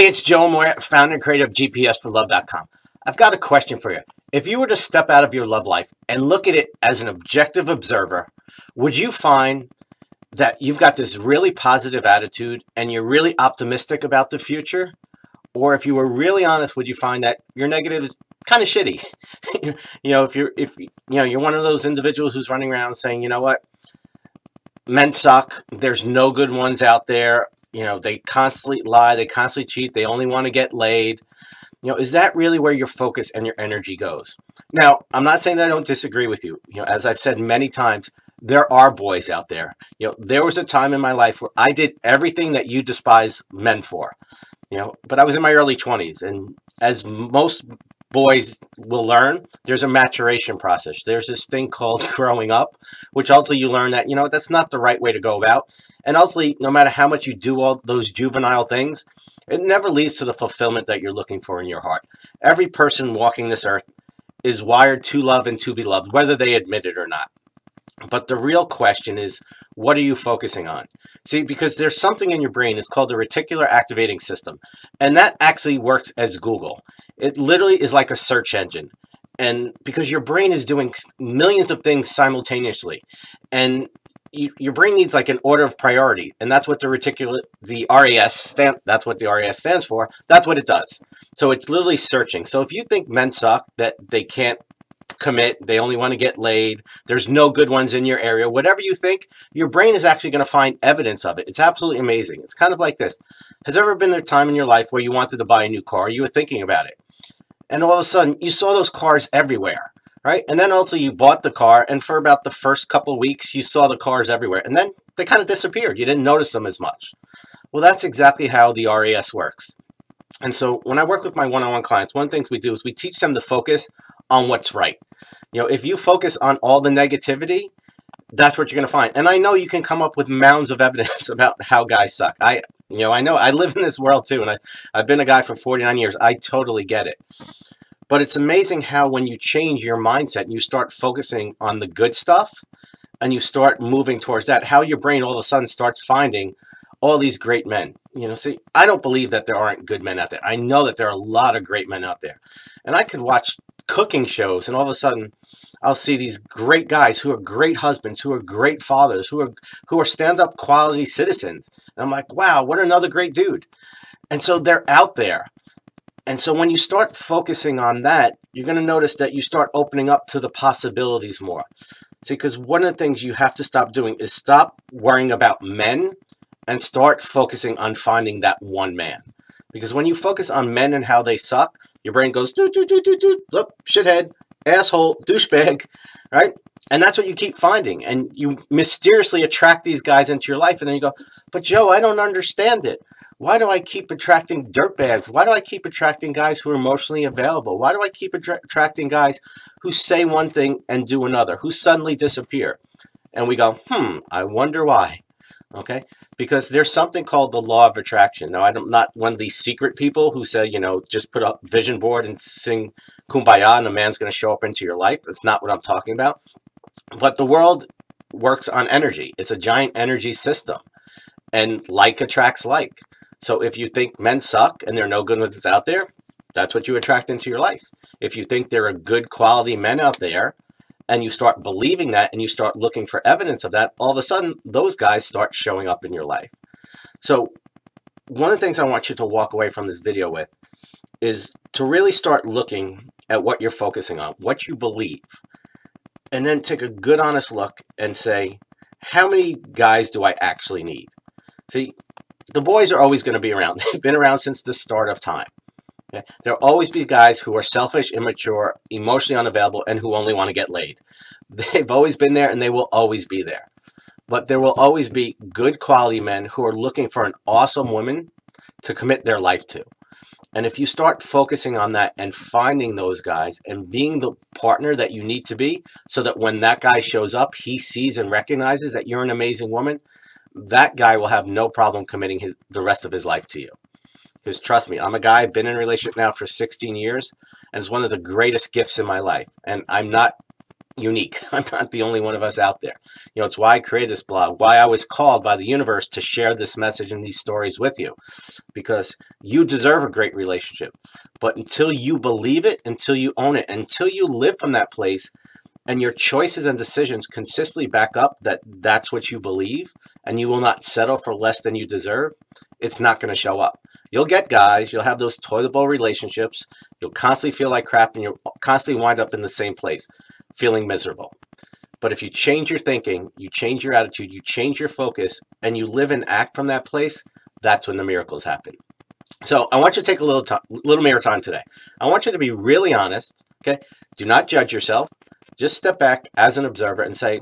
Hey, it's Joe Amoia, founder and creator of GPSforlove.com. I've got a question for you. If you were to step out of your love life and look at it as an objective observer, would you find that you've got this really positive attitude and you're really optimistic about the future? Or if you were really honest, would you find that your negative is kind of shitty? If you're one of those individuals who's running around saying, you know what, men suck, there's no good ones out there. They constantly lie, they constantly cheat, they only want to get laid. Is that really where your focus and your energy goes? Now, I'm not saying that I don't disagree with you. As I've said many times, there are boys out there. There was a time in my life where I did everything that you despise men for. But I was in my early 20s, and as most boys will learn, there's a maturation process. There's this thing called growing up, which ultimately you learn that, that's not the right way to go about. And ultimately, no matter how much you do all those juvenile things, it never leads to the fulfillment that you're looking for in your heart. Every person walking this earth is wired to love and to be loved, whether they admit it or not. But the real question is, what are you focusing on? See, because there's something in your brain, it's called the Reticular Activating System. And that actually works as Google. It literally is like a search engine. And because your brain is doing millions of things simultaneously. And your brain needs like an order of priority. And that's what the RAS that's what the RAS stands for. That's what it does. So it's literally searching. So if you think men suck, that they can't commit, they only want to get laid, there's no good ones in your area, whatever you think, your brain is actually going to find evidence of it. It's absolutely amazing. It's kind of like this. Has there ever been a time in your life where you wanted to buy a new car, you were thinking about it, and all of a sudden you saw those cars everywhere, right? And then also you bought the car, and for about the first couple of weeks you saw the cars everywhere, and then they kind of disappeared. You didn't notice them as much. Well, that's exactly how the RAS works. And so when I work with my one-on-one clients, one of the things we do is we teach them to focus on what's right. If you focus on all the negativity, that's what you're going to find. And I know you can come up with mounds of evidence about how guys suck. I know I live in this world too, and I've been a guy for 49 years. I totally get it. But it's amazing how when you change your mindset and you start focusing on the good stuff and you start moving towards that, how your brain all of a sudden starts finding all these great men. See, I don't believe that there aren't good men out there. I know that there are a lot of great men out there. And I could watch cooking shows, and all of a sudden I'll see these great guys who are great husbands, who are great fathers, who are stand-up quality citizens. And I'm like, wow, what another great dude. And so they're out there. And so when you start focusing on that, you're going to notice that you start opening up to the possibilities more. See, because one of the things you have to stop doing is stop worrying about men and start focusing on finding that one man. Because when you focus on men and how they suck, your brain goes, look, shithead, asshole, douchebag, right? And that's what you keep finding. And you mysteriously attract these guys into your life. And then you go, but Joe, I don't understand it. Why do I keep attracting dirtbags? Why do I keep attracting guys who are emotionally available? Why do I keep attracting guys who say one thing and do another, who suddenly disappear? And we go, I wonder why. Okay, because there's something called the law of attraction. Now, I'm not one of these secret people who say, just put up a vision board and sing Kumbaya and a man's going to show up into your life. That's not what I'm talking about. But the world works on energy. It's a giant energy system, and like attracts like. So if you think men suck and there are no good ones out there, that's what you attract into your life. If you think there are good quality men out there, and you start believing that and you start looking for evidence of that, all of a sudden, those guys start showing up in your life. So one of the things I want you to walk away from this video with is to really start looking at what you're focusing on, what you believe, and then take a good, honest look and say, how many guys do I actually need? See, the boys are always going to be around. They've been around since the start of time. Okay? There'll always be guys who are selfish, immature, emotionally unavailable, and who only want to get laid. They've always been there, and they will always be there. But there will always be good quality men who are looking for an awesome woman to commit their life to. And if you start focusing on that and finding those guys and being the partner that you need to be, so that when that guy shows up, he sees and recognizes that you're an amazing woman, that guy will have no problem committing the rest of his life to you. Because trust me, I'm a guy, I've been in a relationship now for 16 years, and it's one of the greatest gifts in my life. And I'm not, unique. I'm not the only one of us out there. It's why I created this blog, why I was called by the universe to share this message and these stories with you, because you deserve a great relationship. But until you believe it, until you own it, until you live from that place, and your choices and decisions consistently back up that that's what you believe, and you will not settle for less than you deserve, it's not going to show up. You'll get guys, you'll have those toilet bowl relationships, you'll constantly feel like crap, and you'll constantly wind up in the same place, feeling miserable. But if you change your thinking, you change your attitude, you change your focus, and you live and act from that place, that's when the miracles happen. So I want you to take a little mirror time today. I want you to be really honest, okay? Do not judge yourself. Just step back as an observer and say,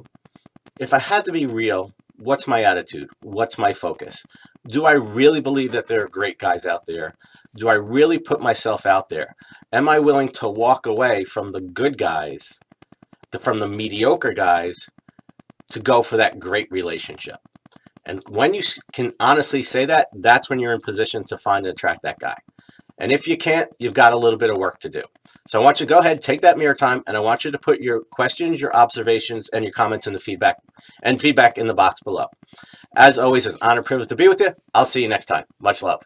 if I had to be real, what's my attitude? What's my focus? Do I really believe that there are great guys out there? Do I really put myself out there? Am I willing to walk away from the good guys, from the mediocre guys, to go for that great relationship? And when you can honestly say that, that's when you're in position to find and attract that guy. And if you can't, you've got a little bit of work to do. So I want you to go ahead, take that mirror time, and I want you to put your questions, your observations, and your comments in the feedback in the box below. As always, it's an honor and privilege to be with you. I'll see you next time. Much love.